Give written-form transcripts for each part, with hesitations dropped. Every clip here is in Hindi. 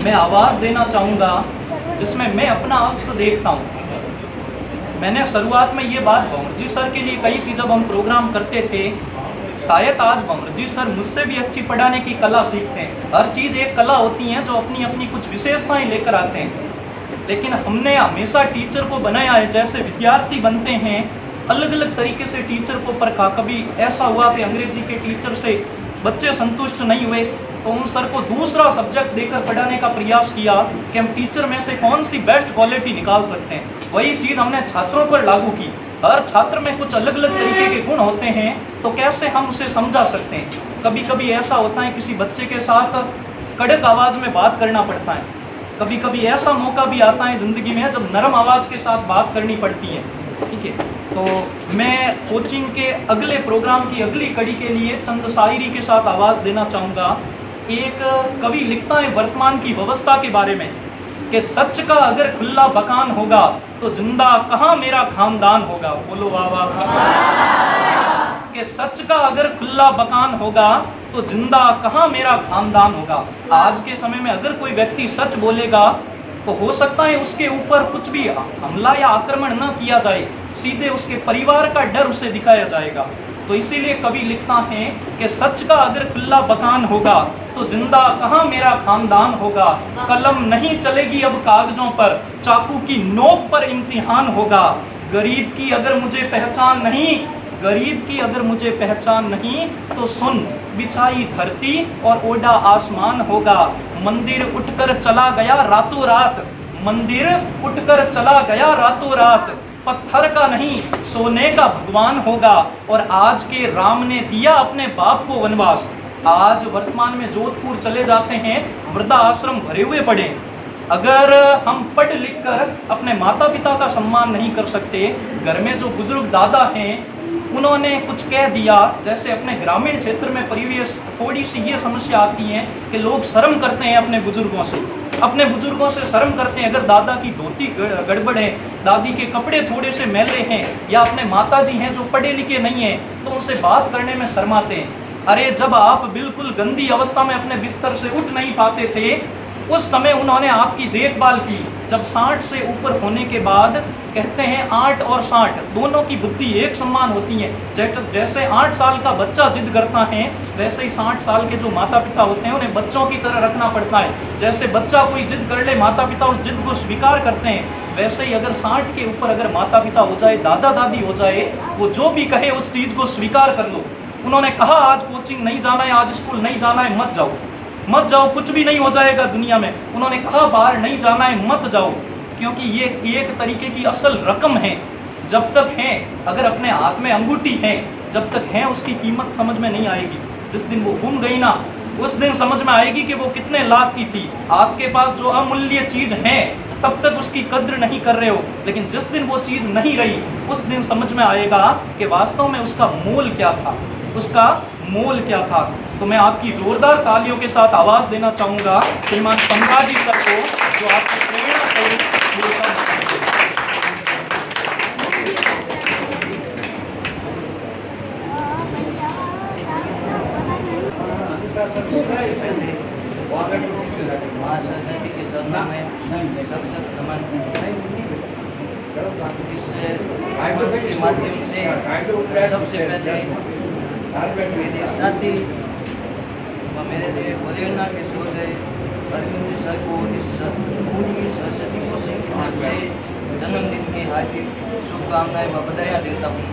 मैं आवाज़ देना चाहूँगा जिसमें मैं अपना अक्स देखता हूँ। मैंने शुरुआत में ये बात भंवर जी सर के लिए कही थी जब हम प्रोग्राम करते थे, शायद आज भंवर जी सर मुझसे भी अच्छी पढ़ाने की कला सीखते हैं। हर चीज़ एक कला होती है जो अपनी अपनी कुछ विशेषताएं लेकर आते हैं, लेकिन हमने हमेशा टीचर को बनाया है जैसे विद्यार्थी बनते हैं, अलग अलग तरीके से टीचर को परखा। कभी ऐसा हुआ कि अंग्रेजी के टीचर से बच्चे संतुष्ट नहीं हुए तो उन सर को दूसरा सब्जेक्ट देकर पढ़ाने का प्रयास किया कि हम टीचर में से कौन सी बेस्ट क्वालिटी निकाल सकते हैं। वही चीज़ हमने छात्रों पर लागू की। हर छात्र में कुछ अलग अलग तरीके के गुण होते हैं, तो कैसे हम उसे समझा सकते हैं। कभी कभी ऐसा होता है किसी बच्चे के साथ कड़क आवाज़ में बात करना पड़ता है, कभी कभी ऐसा मौका भी आता है ज़िंदगी में जब नरम आवाज़ के साथ बात करनी पड़ती है। ठीक है, तो मैं कोचिंग के अगले प्रोग्राम की अगली कड़ी के लिए चंद शायरी के साथ आवाज़ देना चाहूँगा। एक कवि लिखता है वर्तमान की व्यवस्था के बारे में कि सच का अगर खुला बकान होगा तो जिंदा कहाँ मेरा खानदान होगा। बोलो वाह वाह। कि सच का अगर खुला बकान होगा तो जिंदा कहाँ मेरा खानदान होगा। आज के समय में अगर कोई व्यक्ति सच बोलेगा तो हो सकता है उसके ऊपर कुछ भी हमला या आक्रमण न किया जाए, सीधे उसके परिवार का डर उसे दिखाया जाएगा। तो इसीलिए कवि लिखता है कि सच का अगर खुला बकान होगा तो जिंदा कहाँ मेरा खानदान होगा। कलम नहीं चलेगी अब कागजों पर, चाकू की नोक पर इम्तिहान होगा। गरीब की अगर मुझे पहचान नहीं, गरीब की अगर मुझे पहचान नहीं तो सुन, बिछाई धरती और ओढ़ा आसमान होगा। मंदिर उठकर चला गया रातों रात, मंदिर उठकर चला गया रातों रात। पत्थर का नहीं सोने का भगवान होगा। और आज के राम ने दिया अपने बाप को वनवास। आज वर्तमान में जोधपुर चले जाते हैं, वृद्धा आश्रम भरे हुए पड़े। अगर हम पढ़ लिख कर अपने माता पिता का सम्मान नहीं कर सकते, घर में जो बुजुर्ग दादा हैं उन्होंने कुछ कह दिया, जैसे अपने ग्रामीण क्षेत्र में परिवेश थोड़ी सी ये समस्या आती है कि लोग शर्म करते हैं अपने बुजुर्गों से शर्म करते हैं। अगर दादा की धोती गड़बड़ है, दादी के कपड़े थोड़े से मैले हैं, या अपने माता जी हैं जो पढ़े लिखे नहीं हैं, तो उनसे बात करने में शर्माते हैं। अरे जब आप बिल्कुल गंदी अवस्था में अपने बिस्तर से उठ नहीं पाते थे, उस समय उन्होंने आपकी देखभाल की। जब 60 से ऊपर होने के बाद कहते हैं 8 और 60 दोनों की बुद्धि एक समान होती है। जैसे 8 साल का बच्चा जिद करता है, वैसे ही 60 साल के जो माता पिता होते हैं उन्हें बच्चों की तरह रखना पड़ता है। जैसे बच्चा कोई जिद कर ले, माता पिता उस जिद को स्वीकार करते हैं, वैसे ही अगर 60 के ऊपर अगर माता पिता हो जाए, दादा दादी हो जाए, वो जो भी कहे उस चीज़ को स्वीकार कर लो। उन्होंने कहा आज कोचिंग नहीं जाना है, आज स्कूल नहीं जाना है, मत जाओ, कुछ भी नहीं हो जाएगा दुनिया में। उन्होंने कहा बाहर नहीं जाना है, मत जाओ, क्योंकि ये एक तरीके की असल रकम है। जब तक है, अगर अपने हाथ में अंगूठी है, जब तक है उसकी कीमत समझ में नहीं आएगी। जिस दिन वो गुम गई ना, उस दिन समझ में आएगी कि वो कितने लाख की थी। आपके पास जो अमूल्य चीज़ है तब तक उसकी कद्र नहीं कर रहे हो, लेकिन जिस दिन वो चीज़ नहीं रही उस दिन समझ में आएगा कि वास्तव में उसका मोल क्या था, उसका मोल क्या था। तो मैं आपकी जोरदार तालियों के साथ आवाज़ देना चाहूँगा श्रीमान पंगा जी सर को, जो आपकी प्रेरणा से सरस्वती के चरणों में सख्त नमन। इस के माध्यम से सबसे पहले मेरे साथी व मेरे लिए प्रेरणा के स्रोत अरविंद जी सर को इस पूरी सरस्वती कोचिंग की तरफ से जन्मदिन की हार्दिक शुभकामनाएं व बधाइयाँ देता हूँ।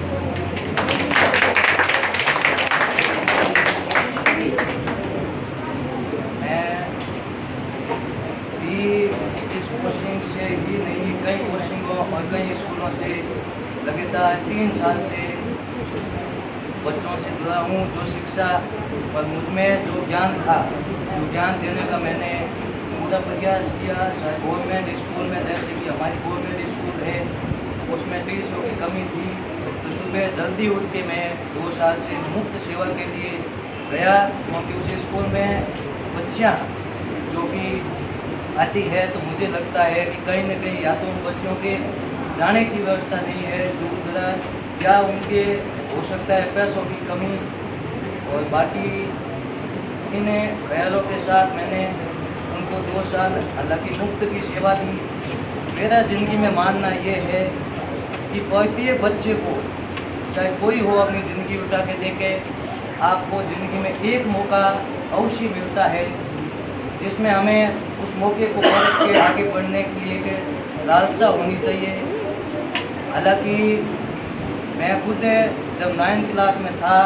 इस कोचिंग से ही नहीं, कई कोचिंगों और कई स्कूलों से लगातार 3 साल से बच्चों से जुड़ा हूँ। जो शिक्षा और मुझमें जो ज्ञान था, जो ज्ञान देने का मैंने पूरा प्रयास किया। गवर्नमेंट स्कूल में, जैसे कि हमारी गवर्नमेंट स्कूल है, उसमें टीचरों की कमी थी, तो सुबह जल्दी उठ के मैं 2 साल से मुफ्त सेवा के लिए गया, क्योंकि उस स्कूल में बच्चियाँ जो कि आती है तो मुझे लगता है कि कहीं न कहीं या तो उन बच्चियों के जाने की व्यवस्था नहीं है दूर दराज, या उनके हो सकता है पैसों की कमी। और बाकी इन ख्यालों के साथ मैंने उनको 2 साल हालांकि मुफ्त की सेवा दी। मेरा ज़िंदगी में मानना ये है कि प्रत्येक बच्चे को, चाहे कोई हो, अपनी ज़िंदगी उठा के देखे। आपको ज़िंदगी में एक मौका अवश्य मिलता है जिसमें हमें उस मौके को परख के आगे बढ़ने की एक लालसा होनी चाहिए। हालांकि मैं खुद जब 9th क्लास में था,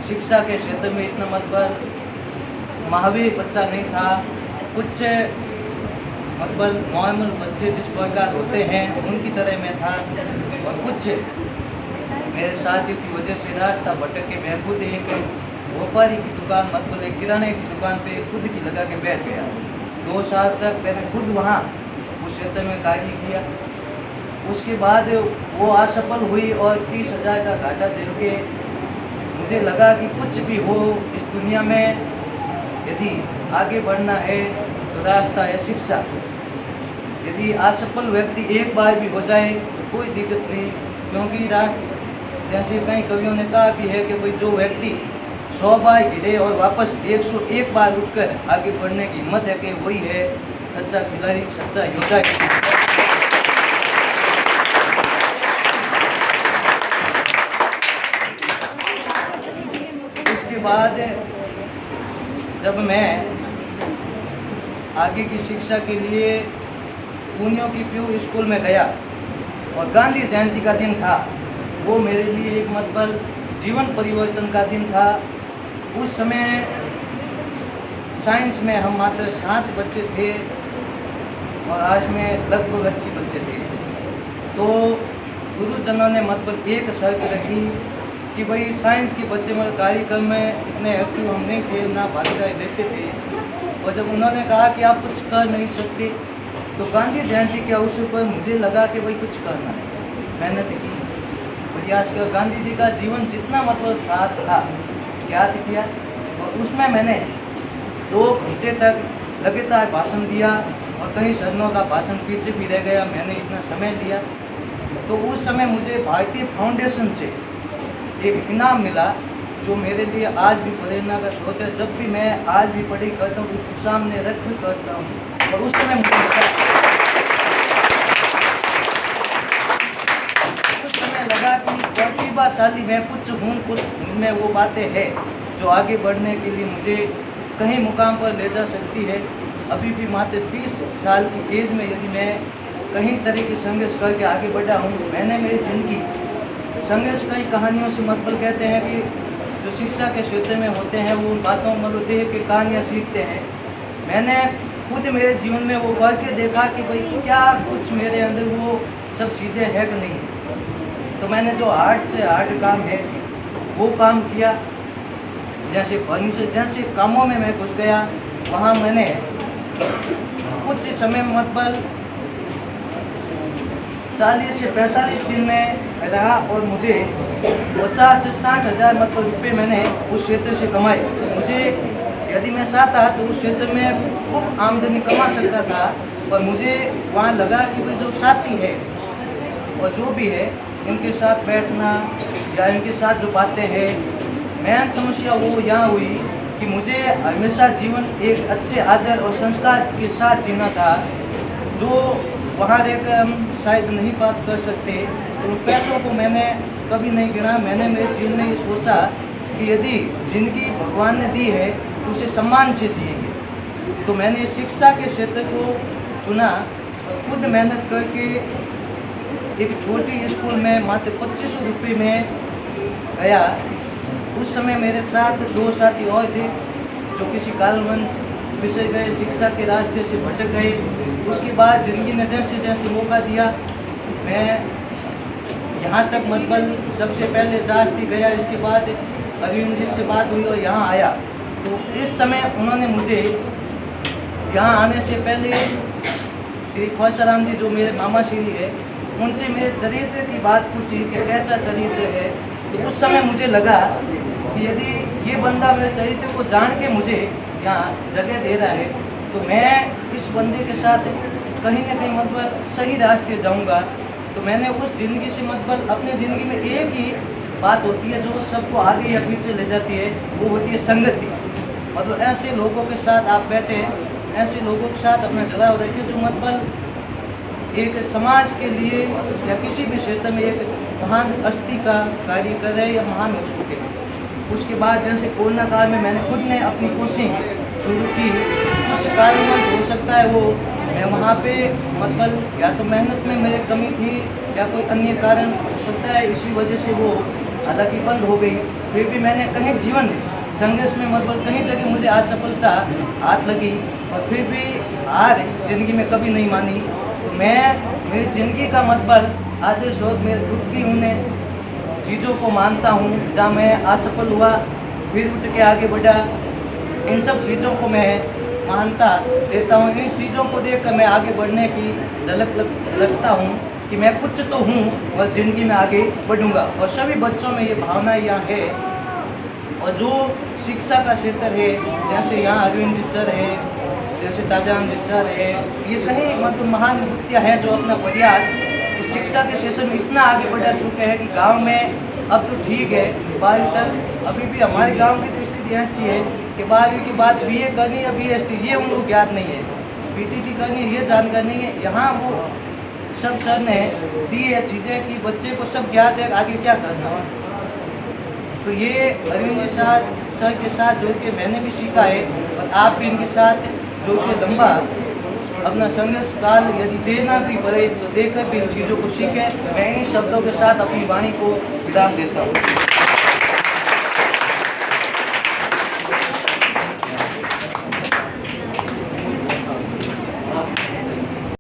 शिक्षा के क्षेत्र में इतना मतलब महावीर बच्चा नहीं था। कुछ मतलब नॉर्मल बच्चे जिस प्रकार होते हैं उनकी तरह मैं था, और कुछ मेरे साथियों की वजह से रास्ता भटक के मैं खुद एक व्यापारी की दुकान, मतलब एक किराने की दुकान पे खुद की लगा के बैठ गया। 2 साल तक मैंने खुद वहाँ उस क्षेत्र में कार्य किया। उसके बाद वो असफल हुई और 30,000 का घाटा झेल के मुझे लगा कि कुछ भी हो इस दुनिया में, यदि आगे बढ़ना है तो रास्ता है शिक्षा। यदि असफल व्यक्ति एक बार भी हो जाए तो कोई दिक्कत नहीं, क्योंकि जैसे कई कवियों ने कहा भी है कि भाई जो व्यक्ति 100 बार गिरे और वापस 101 बार उठकर आगे बढ़ने की हिम्मत है कि वही है सच्चा खिलाड़ी, सच्चा योद्धा। इसके बाद जब मैं आगे की शिक्षा के लिए पुनियों की पीयू स्कूल में गया और गांधी जयंती का दिन था, वो मेरे लिए एक मतलब जीवन परिवर्तन का दिन था। उस समय साइंस में हम मात्र 7 बच्चे थे और आज में लगभग 80 बच्चे थे। तो गुरुजनों ने मतलब एक शर्त रखी कि भाई साइंस के बच्चे मतलब कार्यक्रम में इतने एक्टिव हम नहीं थे, ना भागीदारी लेते थे। और जब उन्होंने कहा कि आप कुछ कर नहीं सकते, तो गांधी जयंती के अवसर पर मुझे लगा कि भाई कुछ करना है। मेहनत की प्रयास किया। गांधी जी का जीवन जितना मतलब साथ था, याद किया, और उसमें मैंने 2 घंटे तक लगातार भाषण दिया और कई सदनों का भाषण पीछे भी रह गया, मैंने इतना समय दिया। तो उस समय मुझे भारतीय फाउंडेशन से एक इनाम मिला जो मेरे लिए आज भी प्रेरणा का स्रोत है। जब भी मैं आज भी पढ़ाई करता हूँ उसको सामने रख भी करता हूँ। और उस समय मुझे लगा कि प्रतिभाशाली मैं कुछ हूँ, कुछ में वो बातें हैं जो आगे बढ़ने के लिए मुझे कहीं मुकाम पर ले जा सकती है। अभी भी मात्र 20 साल की एज में यदि मैं कहीं तरह की संघर्ष करके आगे बढ़ा हूँ, मैंने मेरी जिंदगी संघर्ष कई कहानियों से मतलब कहते हैं कि जो शिक्षा के क्षेत्र में होते हैं वो उन बातों मतलब देख के कहानियाँ सीखते हैं। मैंने खुद मेरे जीवन में वो करके देखा कि भाई क्या कुछ मेरे अंदर वो सब चीज़ें है कि नहीं। तो मैंने जो हार्ड से हार्ड काम है वो काम किया। जैसे फर्नीचर जैसे कामों में मैं घुस गया, वहाँ मैंने कुछ समय मतलब 40 से 45 दिन में रहा और मुझे 50 से 60 हज़ार मतलब रुपये मैंने उस क्षेत्र से कमाए। तो मुझे यदि मैं चाहता तो उस क्षेत्र में खूब आमदनी कमा सकता था, पर मुझे वहाँ लगा कि वो जो साथी है और जो भी है इनके साथ बैठना या इनके साथ जो बातें हैं, मेन समस्या वो यहाँ हुई कि मुझे हमेशा जीवन एक अच्छे आदर और संस्कार के साथ जीना था, जो वहाँ रहकर हम शायद नहीं बात कर सकते। तो पैसों को मैंने कभी नहीं गिना। मैंने मेरे जीवन में ये सोचा कि यदि जिंदगी भगवान ने दी है तो उसे सम्मान से जिएंगे। तो मैंने शिक्षा के क्षेत्र को चुना और खुद मेहनत करके एक छोटी स्कूल में मात्र 2500 रुपये में गया। उस समय मेरे साथ 2 साथी और थे जो किसी कारणवश पिछड़ गए, शिक्षा के रास्ते से भटक गए। उसके बाद ज़िंदगी ने जैसे जैसे मौका दिया, मैं यहाँ तक मतलब सबसे पहले जास्ती गया, इसके बाद अरविंद जी से बात हुई और यहाँ आया। तो इस समय उन्होंने मुझे यहाँ आने से पहले ख्वाशाराम जी जो मेरे मामा श्री है उनसे मेरे चरित्र की बात पूछी कि कैसा चरित्र है। तो उस समय मुझे लगा कि यदि ये बंदा मेरे चरित्र को जान के मुझे यहाँ जगह दे रहा है तो मैं इस बंदे के साथ कहीं ना कहीं मतलब सही रास्ते जाऊँगा। तो मैंने उस ज़िंदगी से मतलब अपनी ज़िंदगी में एक ही बात होती है जो सबको आगे या पीछे ले जाती है, वो होती है संगति। मतलब ऐसे लोगों के साथ आप बैठे ऐसे लोगों के साथ अपना जुड़ाव रखें जो मतलब एक समाज के लिए या किसी भी क्षेत्र में एक महान हस्ती का कार्य करे या महान हो सके। उसके बाद जैसे कोरोना काल में मैंने खुद ने अपनी कोचिंग शुरू की। कुछ कारणवश हो सकता है वो मैं वहाँ पे मतलब या तो मेहनत में मेरी कमी थी या कोई अन्य कारण हो सकता है, इसी वजह से वो हालांकि बंद हो गई। फिर भी मैंने कहीं जीवन संघर्ष में मतलब कहीं जगह मुझे असफलता हाथ लगी और फिर भी हार जिंदगी में कभी नहीं मानी। तो मैं मेरी ज़िंदगी का मतलब आदर्श और मेरे खुद की उन्हें चीज़ों को मानता हूँ जहाँ मैं असफल हुआ फिर उठ के आगे बढ़ा। इन सब चीज़ों को मैं मानता देता हूँ। इन चीज़ों को देखकर मैं आगे बढ़ने की झलक लगता हूँ कि मैं कुछ तो हूँ और ज़िंदगी में आगे बढ़ूँगा। और सभी बच्चों में ये भावना यहाँ है। और जो शिक्षा का क्षेत्र है जैसे यहाँ अरविंद जी सर है, जैसे ताजाम जी सर है, ये कहीं मतलब महान व्यक्तियाँ हैं जो अपना प्रयास इस शिक्षा के क्षेत्र में इतना आगे बढ़ा चुके हैं कि गांव में अब तो ठीक है 12वीं तक, अभी भी हमारे गांव की तो स्थिति ऐसी है कि 12वीं के बाद BA करनी या BST ये उन लोग ज्ञात नहीं है, PTT करनी है ये जानकारी नहीं है। यहाँ वो सब सर ने दी है चीज़ें कि बच्चे को सब ज्ञात है आगे क्या करना है। तो ये अरविंद जी सर के साथ जुड़ के मैंने भी सीखा है और आप भी इनके साथ जुड़ के लंबा अपना संघर्ष काल यदि देना भी पड़े तो देकर भी इन चीज़ों को सीखें। मैं इन शब्दों के साथ अपनी वाणी को विराम देता हूँ।